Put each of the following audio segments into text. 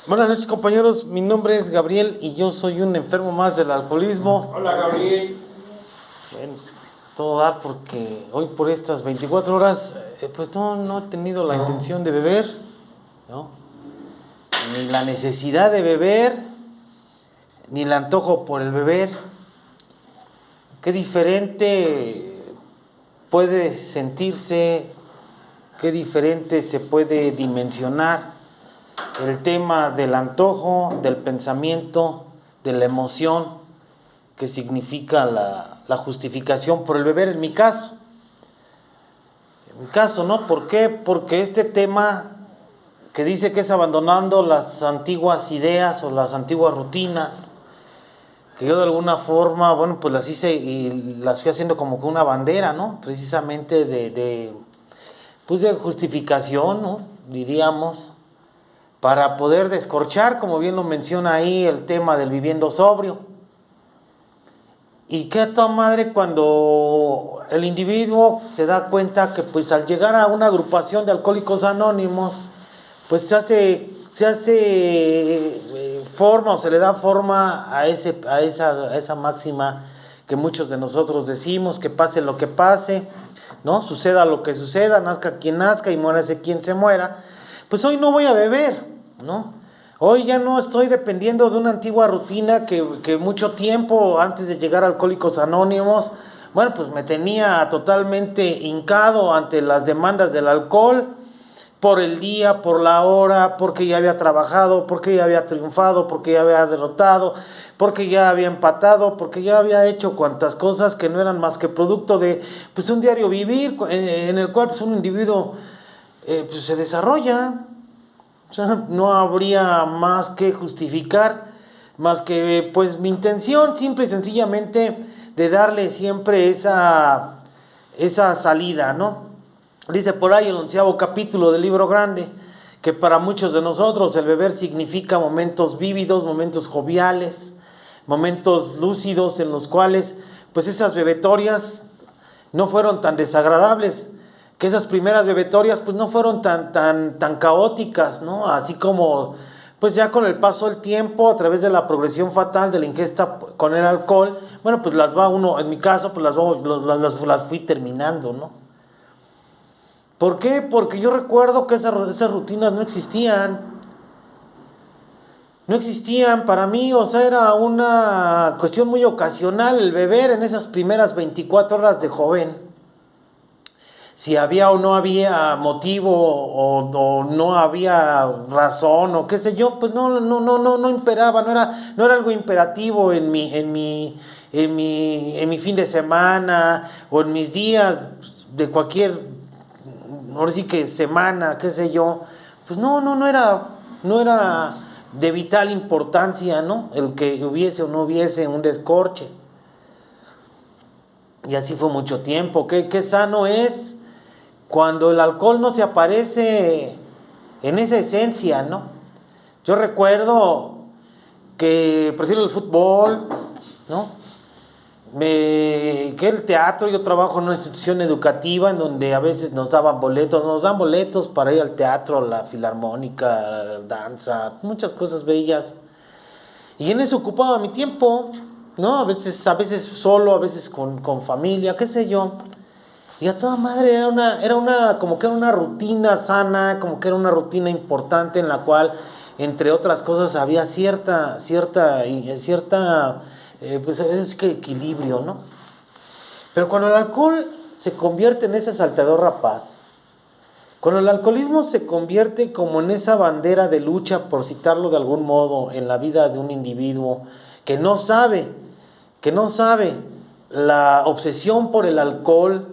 Buenas noches, compañeros, mi nombre es Gabriel y yo soy un enfermo más del alcoholismo. Hola, Gabriel. Bueno, todo dar porque hoy por estas 24 horas pues no he tenido la intención de beber, ¿no? Ni la necesidad de beber, ni el antojo por el beber. Qué diferente puede sentirse, qué diferente se puede dimensionar el tema del antojo, del pensamiento, de la emoción que significa la justificación por el beber en mi caso. En mi caso, ¿no? ¿Por qué? Porque este tema que dice que es abandonando las antiguas ideas o las antiguas rutinas, que yo de alguna forma, bueno, pues las hice y las fui haciendo como que una bandera, ¿no? Precisamente pues de justificación, ¿no? Diríamos, para poder descorchar, como bien lo menciona ahí, el tema del viviendo sobrio. Y qué a toda madre cuando el individuo se da cuenta que pues al llegar a una agrupación de alcohólicos anónimos, pues se hace forma o se le da forma a esa máxima que muchos de nosotros decimos, que pase lo que pase, ¿no? Suceda lo que suceda, nazca quien nazca y muérase quien se muera. Pues hoy no voy a beber, ¿no? Hoy ya no estoy dependiendo de una antigua rutina que mucho tiempo antes de llegar a Alcohólicos Anónimos, bueno, pues me tenía totalmente hincado ante las demandas del alcohol, por el día, por la hora, porque ya había trabajado, porque ya había triunfado, porque ya había derrotado, porque ya había empatado, porque ya había hecho cuantas cosas que no eran más que producto de pues un diario vivir en el cual pues un individuo pues se desarrolla. O sea, no habría más que justificar, más que pues mi intención simple y sencillamente de darle siempre esa salida, ¿no? Dice por ahí el 11º capítulo del libro grande, que para muchos de nosotros el beber significa momentos vívidos, momentos joviales, momentos lúcidos en los cuales pues esas bebetorias no fueron tan desagradables, que esas primeras bebetorias pues no fueron tan caóticas, ¿no? Así como pues ya con el paso del tiempo, a través de la progresión fatal de la ingesta con el alcohol, bueno, pues las va uno, en mi caso, pues las fui terminando, ¿no? ¿Por qué? Porque yo recuerdo que esas rutinas no existían. No existían para mí, o sea, era una cuestión muy ocasional el beber en esas primeras 24 horas de joven. Si había o no había motivo o no había razón o qué sé yo, pues no imperaba, no era algo imperativo en mi fin de semana o en mis días de cualquier, ahora sí que semana, qué sé yo, pues no era de vital importancia, ¿no? El que hubiese o no hubiese un descorche. Y así fue mucho tiempo. Qué sano es cuando el alcohol no se aparece en esa esencia, ¿no? Yo recuerdo que, por ejemplo, el fútbol, ¿no? Que el teatro, yo trabajo en una institución educativa en donde a veces nos dan boletos para ir al teatro, a la filarmónica, a la danza, muchas cosas bellas. Y en eso ocupaba mi tiempo, ¿no? A veces solo, a veces con familia, qué sé yo. Y a toda madre como que era una rutina sana, como que era una rutina importante en la cual, entre otras cosas, había pues es que equilibrio, ¿no? Pero cuando el alcohol se convierte en ese salteador rapaz, cuando el alcoholismo se convierte como en esa bandera de lucha, por citarlo de algún modo, en la vida de un individuo que no sabe la obsesión por el alcohol,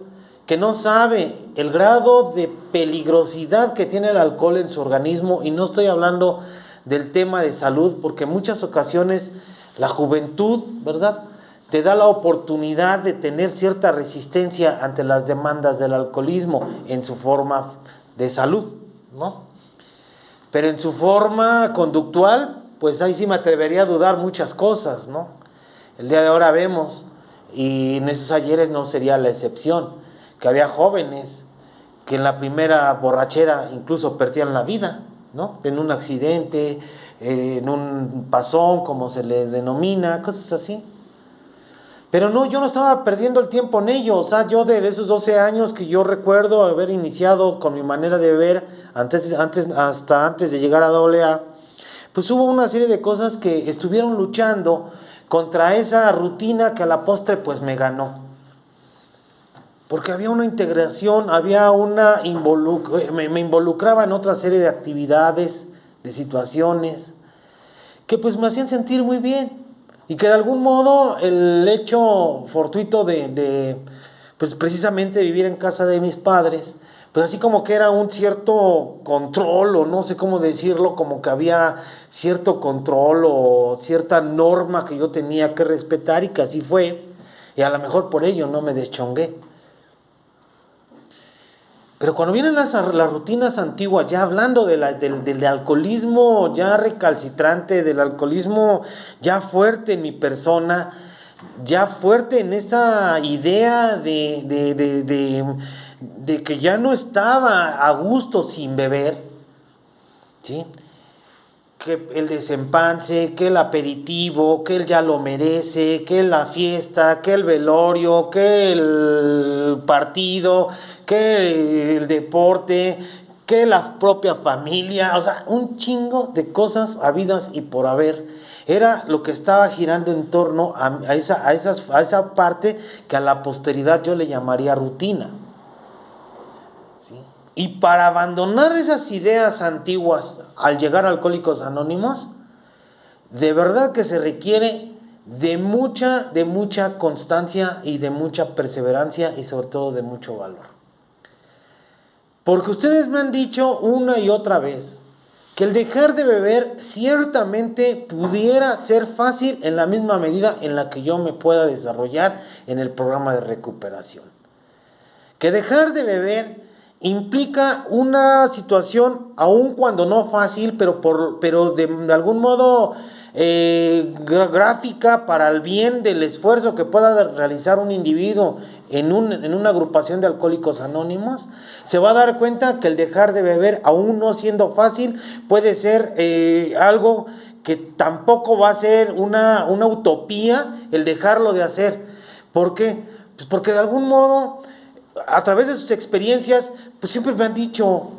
que no sabe el grado de peligrosidad que tiene el alcohol en su organismo, y no estoy hablando del tema de salud, porque en muchas ocasiones la juventud, ¿verdad?, te da la oportunidad de tener cierta resistencia ante las demandas del alcoholismo en su forma de salud, ¿no? Pero en su forma conductual, pues ahí sí me atrevería a dudar muchas cosas, ¿no? El día de ahora vemos, y en esos ayeres no sería la excepción, que había jóvenes que en la primera borrachera incluso perdían la vida. ¿no? En un accidente, en un pasón, como se le denomina, cosas así. Pero no, yo no estaba perdiendo el tiempo en ello. O sea, yo de esos 12 años que yo recuerdo haber iniciado con mi manera de ver, hasta antes de llegar a AA, pues hubo una serie de cosas que estuvieron luchando contra esa rutina que a la postre pues me ganó. Porque había una integración, me involucraba en otra serie de actividades, de situaciones, que pues me hacían sentir muy bien. Y que de algún modo el hecho fortuito pues precisamente vivir en casa de mis padres, pues así como que era un cierto control, o no sé cómo decirlo, como que había cierto control o cierta norma que yo tenía que respetar, y que así fue, y a lo mejor por ello no me deschongué. Pero cuando vienen las rutinas antiguas, ya hablando del alcoholismo ya recalcitrante, del alcoholismo ya fuerte en mi persona, ya fuerte en esa idea de que ya no estaba a gusto sin beber, ¿sí? Que el desempance, que el aperitivo, que él ya lo merece, que la fiesta, que el velorio, que el partido, que el deporte, que la propia familia, o sea, un chingo de cosas habidas y por haber. Era lo que estaba girando en torno a esa parte que a la posteridad yo le llamaría rutina. ¿Sí? Y para abandonar esas ideas antiguas al llegar a Alcohólicos Anónimos, de verdad que se requiere de mucha constancia y de mucha perseverancia, y sobre todo de mucho valor. Porque ustedes me han dicho una y otra vez que el dejar de beber ciertamente pudiera ser fácil en la misma medida en la que yo me pueda desarrollar en el programa de recuperación. Que dejar de beber implica una situación, aun cuando no fácil, pero de algún modo gráfica, para el bien del esfuerzo que pueda realizar un individuo en una agrupación de Alcohólicos Anónimos. Se va a dar cuenta que el dejar de beber, aún no siendo fácil, puede ser algo que tampoco va a ser una utopía el dejarlo de hacer. ¿Por qué? Pues porque de algún modo, a través de sus experiencias, pues siempre me han dicho,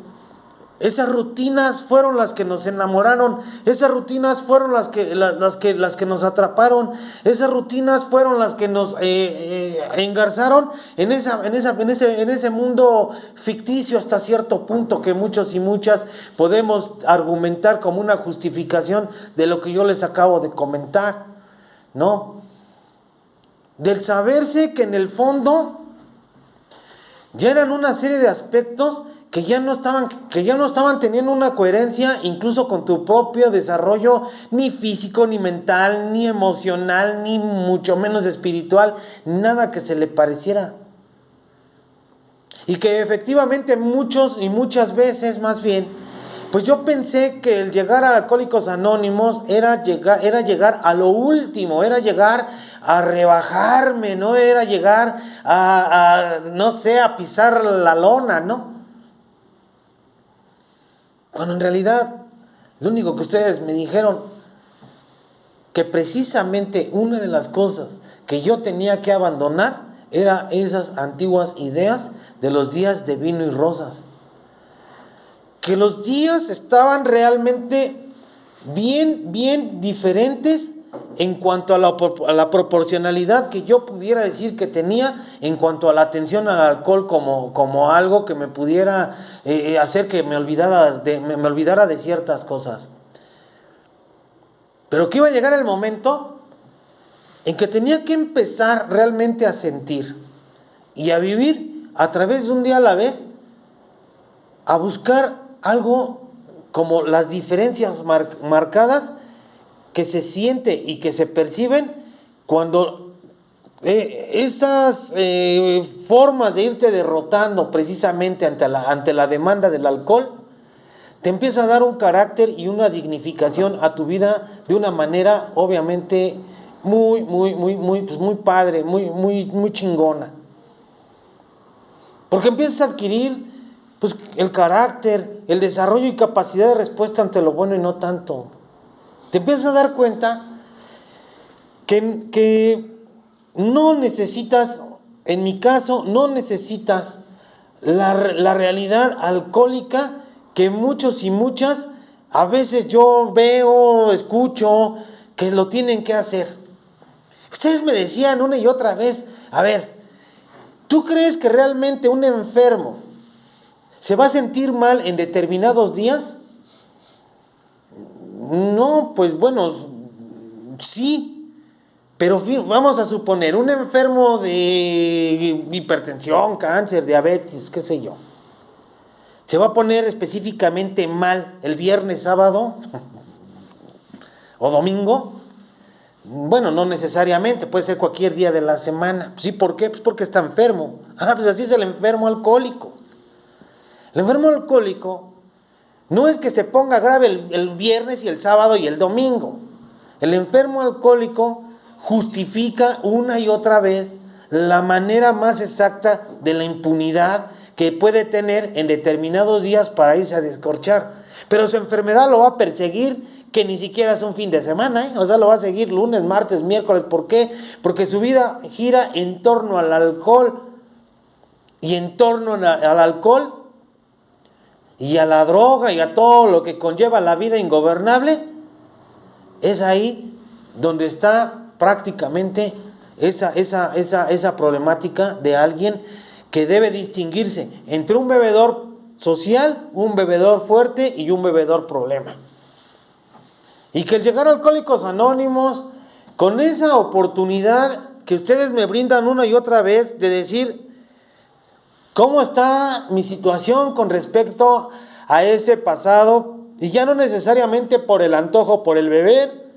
esas rutinas fueron las que nos enamoraron, esas rutinas fueron las que nos atraparon, esas rutinas fueron las que nos engarzaron en ese mundo ficticio hasta cierto punto, que muchos y muchas podemos argumentar como una justificación de lo que yo les acabo de comentar, ¿no? Del saberse que en el fondo ya eran una serie de aspectos que ya no estaban teniendo una coherencia incluso con tu propio desarrollo, ni físico, ni mental, ni emocional, ni mucho menos espiritual, nada que se le pareciera. Y que efectivamente muchos y muchas veces más bien, pues yo pensé que el llegar a Alcohólicos Anónimos era llegar a lo último, era llegar a rebajarme, no era llegar no sé, a pisar la lona, ¿no? Cuando en realidad lo único que ustedes me dijeron, que precisamente una de las cosas que yo tenía que abandonar era esas antiguas ideas de los días de vino y rosas. Que los días estaban realmente bien diferentes en cuanto a la proporcionalidad que yo pudiera decir que tenía en cuanto a la atención al alcohol como algo que me pudiera hacer que me olvidara de ciertas cosas. Pero que iba a llegar el momento en que tenía que empezar realmente a sentir y a vivir a través de un día a la vez, a buscar algo como las diferencias marcadas que se siente y que se perciben cuando esas formas de irte derrotando precisamente ante la demanda del alcohol te empieza a dar un carácter y una dignificación a tu vida de una manera obviamente muy padre, muy chingona. Porque empiezas a adquirir Pues el carácter, el desarrollo y capacidad de respuesta ante lo bueno y no tanto. Te empiezas a dar cuenta que no necesitas, en mi caso, no necesitas la realidad alcohólica que muchos y muchas, a veces yo veo, escucho, que lo tienen que hacer. Ustedes me decían una y otra vez, a ver, ¿tú crees que realmente un enfermo se va a sentir mal en determinados días? No, pues bueno, sí, pero vamos a suponer, un enfermo de hipertensión, cáncer, diabetes, qué sé yo, ¿se va a poner específicamente mal el viernes, sábado o domingo? Bueno, no necesariamente, puede ser cualquier día de la semana. Sí, ¿por qué? Pues porque está enfermo. Pues así es el enfermo alcohólico. El enfermo alcohólico no es que se ponga grave el viernes y el sábado y el domingo. El enfermo alcohólico justifica una y otra vez la manera más exacta de la impunidad que puede tener en determinados días para irse a descorchar. Pero su enfermedad lo va a perseguir, que ni siquiera es un fin de semana, O sea, lo va a seguir lunes, martes, miércoles. ¿Por qué? Porque su vida gira en torno al alcohol. Y en torno al alcohol y a la droga y a todo lo que conlleva la vida ingobernable, es ahí donde está prácticamente esa problemática de alguien que debe distinguirse entre un bebedor social, un bebedor fuerte y un bebedor problema. Y que el llegar a Alcohólicos Anónimos, con esa oportunidad que ustedes me brindan una y otra vez de decir cómo está mi situación con respecto a ese pasado, y ya no necesariamente por el antojo, por el beber,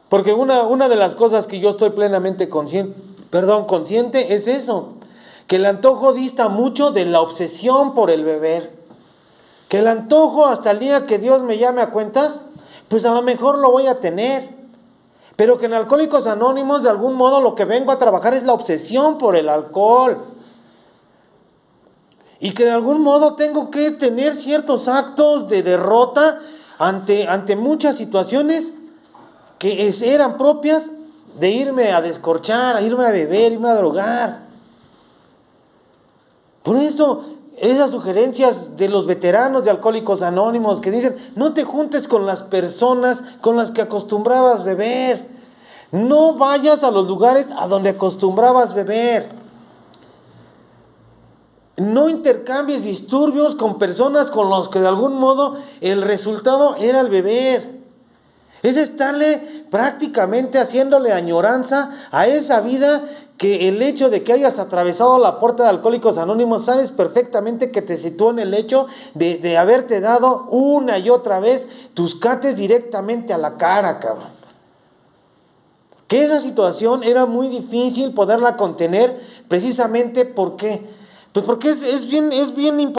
porque una de las cosas que yo estoy plenamente consciente es eso, que el antojo dista mucho de la obsesión por el beber, que el antojo hasta el día que Dios me llame a cuentas, pues a lo mejor lo voy a tener, pero que en Alcohólicos Anónimos de algún modo lo que vengo a trabajar es la obsesión por el alcohol, y que de algún modo tengo que tener ciertos actos de derrota ante muchas situaciones que eran propias de irme a descorchar, a irme a beber, irme a drogar. Por eso, esas sugerencias de los veteranos de Alcohólicos Anónimos que dicen, no te juntes con las personas con las que acostumbrabas beber, no vayas a los lugares a donde acostumbrabas beber, no intercambies disturbios con personas con las que de algún modo el resultado era el beber. Es estarle prácticamente haciéndole añoranza a esa vida que el hecho de que hayas atravesado la puerta de Alcohólicos Anónimos, sabes perfectamente que te sitúa en el hecho de haberte dado una y otra vez tus cates directamente a la cara, cabrón. Que esa situación era muy difícil poderla contener, precisamente ¿por qué? Pues porque es bien importante.